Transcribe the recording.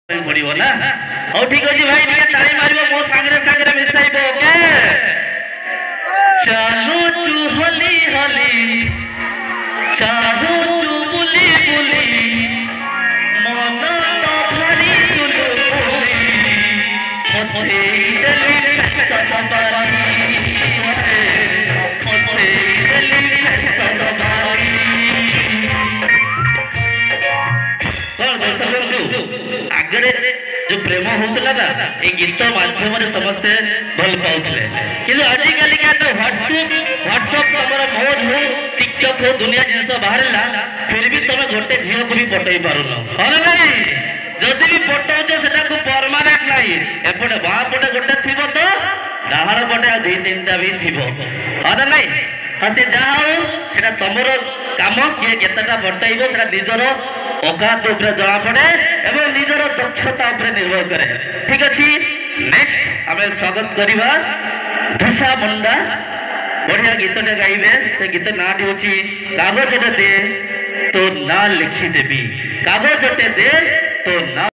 पड़ो ना। हौ ठीक अच्छे भाई टे ताली मार मो सांगे सांगे मिसाइब ओके। चलुचु हली हली चाहुचु बुली बुली मन तो भारी चुलबुली फसेई देली सतबारी फसेई देली सतबारी। कौन दर्शक बंधु आगे जो प्रेम होता ना ये गीत माध्यम समस्ते भल पाते कि आजिकल तो व्हाट्सअप तुम मौज हो टिकटक हो दुनिया जिनस बाहर फिर भी तुम गोटे झील को भी पटई पारुन हाँ नहीं जदि भी पटाउच से परमानेंट नहीं एपटे बाँ पटे गोटे थी तो डाहाण पटे आ दुई तीन टा भी थी हाँ ना नहीं हाँ से जहाँ हो तुम कम किए केतटा पटाइब से निजर औकात उपरे जना पड़े एवं निजर दक्षता उपरे निर्भर करे। ठीक अच्छे नेक्स्ट आम स्वागत करवा धूसा मुंडा बढ़िया गीतटे गाइबे से गीत नाटी हूँ कागजटे दे तो ना लिखिदेवी कागजटे दे तो ना